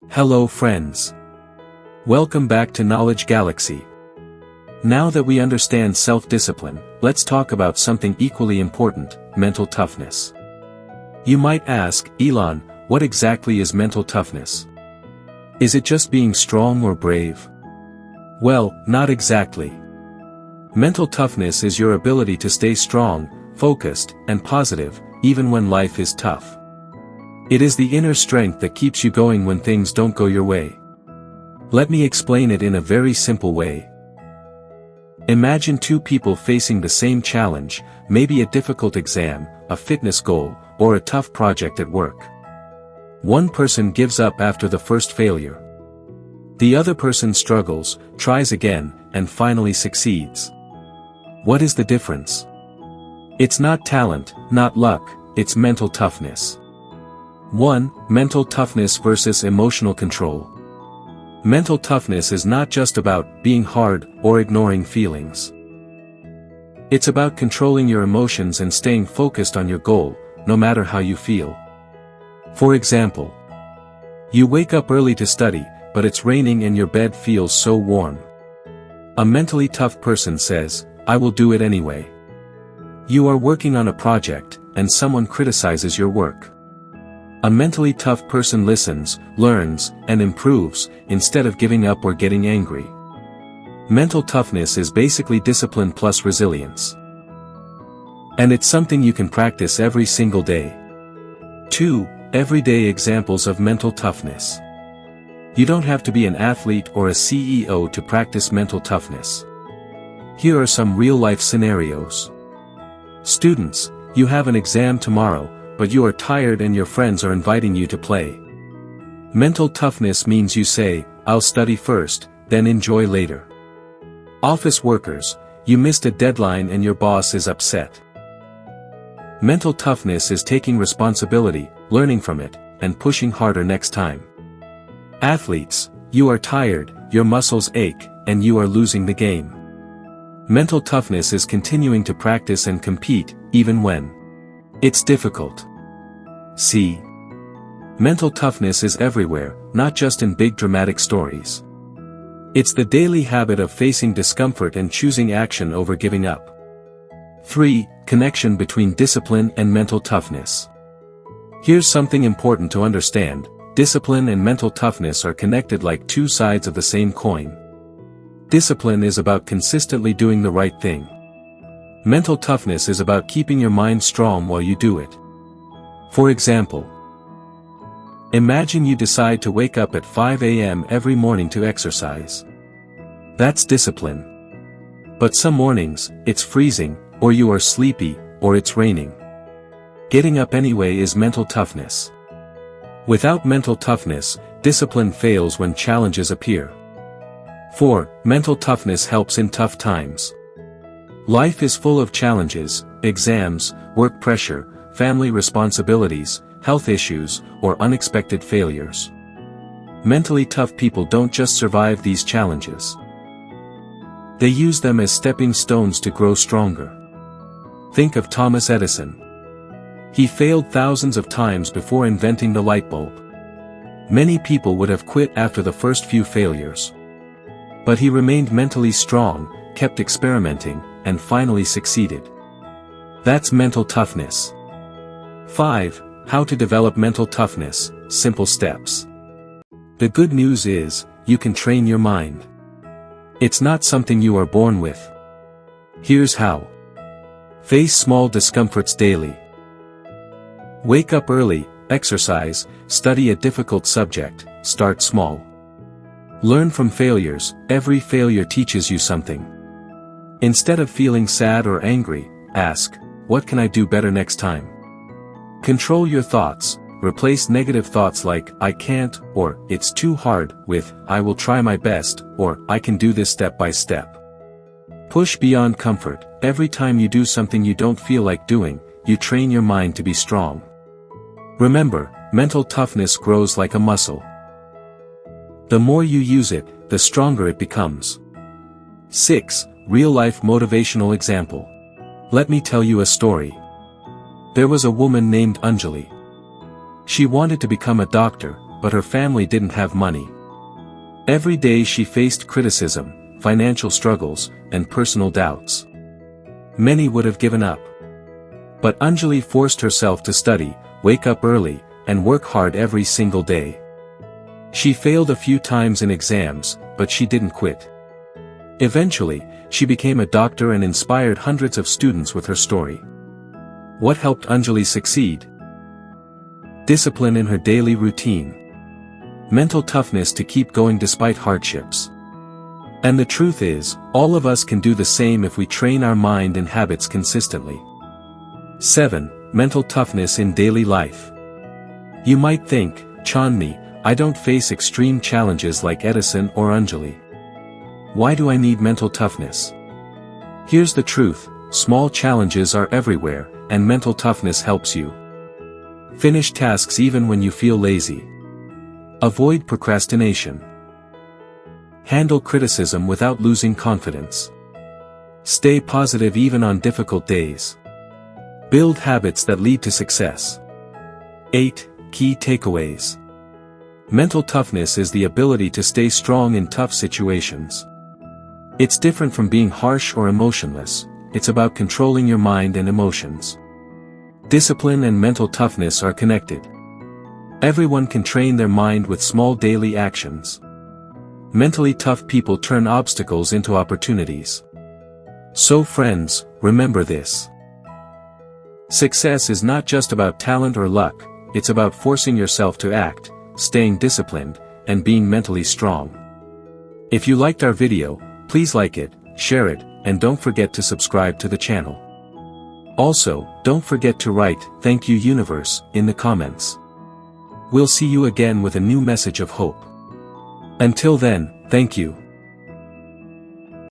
Hello friends. Welcome back to Knowledge Galaxy. Now that we understand self-discipline, let's talk about something equally important, mental toughness. You might ask, Elon, what exactly is mental toughness? Is it just being strong or brave? Well, not exactly. Mental toughness is your ability to stay strong, focused, and positive, even when life is tough. It is the inner strength that keeps you going when things don't go your way. Let me explain it in a very simple way. Imagine two people facing the same challenge, maybe a difficult exam, a fitness goal, or a tough project at work. One person gives up after the first failure. The other person struggles, tries again, and finally succeeds. What is the difference? It's not talent, not luck, it's mental toughness. 1. Mental toughness versus emotional control. Mental toughness is not just about being hard or ignoring feelings. It's about controlling your emotions and staying focused on your goal, no matter how you feel. For example, you wake up early to study, but it's raining and your bed feels so warm. A mentally tough person says, I will do it anyway. You are working on a project, and someone criticizes your work. A mentally tough person listens, learns, and improves, instead of giving up or getting angry. Mental toughness is basically discipline plus resilience. And it's something you can practice every single day. 2. Everyday examples of mental toughness. You don't have to be an athlete or a CEO to practice mental toughness. Here are some real-life scenarios. Students, you have an exam tomorrow, but you are tired and your friends are inviting you to play. Mental toughness means you say, I'll study first, then enjoy later. Office workers, you missed a deadline and your boss is upset. Mental toughness is taking responsibility, learning from it, and pushing harder next time. Athletes, you are tired, your muscles ache, and you are losing the game. Mental toughness is continuing to practice and compete, even when it's difficult. See? Mental toughness is everywhere, not just in big dramatic stories. It's the daily habit of facing discomfort and choosing action over giving up. 3. Connection between discipline and mental toughness. Here's something important to understand, discipline and mental toughness are connected like two sides of the same coin. Discipline is about consistently doing the right thing. Mental toughness is about keeping your mind strong while you do it. For example, imagine you decide to wake up at 5 a.m. every morning to exercise. That's discipline. But some mornings, it's freezing, or you are sleepy, or it's raining. Getting up anyway is mental toughness. Without mental toughness, discipline fails when challenges appear. 4. Mental toughness helps in tough times. Life is full of challenges, exams, work pressure, family responsibilities, health issues, or unexpected failures. Mentally tough people don't just survive these challenges. They use them as stepping stones to grow stronger. Think of Thomas Edison. He failed thousands of times before inventing the light bulb. Many people would have quit after the first few failures. But he remained mentally strong, kept experimenting, and finally succeeded. That's mental toughness. 5. How to develop mental toughness, simple steps. The good news is, you can train your mind. It's not something you are born with. Here's how. Face small discomforts daily. Wake up early, exercise, study a difficult subject, start small. Learn from failures, every failure teaches you something. Instead of feeling sad or angry, ask, what can I do better next time? Control your thoughts, replace negative thoughts like, I can't, or, it's too hard, with, I will try my best, or, I can do this step by step. Push beyond comfort, every time you do something you don't feel like doing, you train your mind to be strong. Remember, mental toughness grows like a muscle. The more you use it, the stronger it becomes. 6. Real-life motivational example. Let me tell you a story. There was a woman named Anjali. She wanted to become a doctor, but her family didn't have money. Every day she faced criticism, financial struggles, and personal doubts. Many would have given up. But Anjali forced herself to study, wake up early, and work hard every single day. She failed a few times in exams, but she didn't quit. Eventually, she became a doctor and inspired hundreds of students with her story. What helped Anjali succeed? Discipline in her daily routine. Mental toughness to keep going despite hardships. And the truth is, all of us can do the same if we train our mind and habits consistently. 7. Mental toughness in daily life. You might think, Chandni, I don't face extreme challenges like Edison or Anjali. Why do I need mental toughness? Here's the truth, small challenges are everywhere, and mental toughness helps you. Finish tasks even when you feel lazy. Avoid procrastination. Handle criticism without losing confidence. Stay positive even on difficult days. Build habits that lead to success. 8. Key takeaways. Mental toughness is the ability to stay strong in tough situations. It's different from being harsh or emotionless, it's about controlling your mind and emotions. Discipline and mental toughness are connected. Everyone can train their mind with small daily actions. Mentally tough people turn obstacles into opportunities. So friends, remember this. Success is not just about talent or luck, it's about forcing yourself to act, staying disciplined, and being mentally strong. If you liked our video, please like it, share it, and don't forget to subscribe to the channel. Also, don't forget to write, "Thank you universe," in the comments. We'll see you again with a new message of hope. Until then, thank you.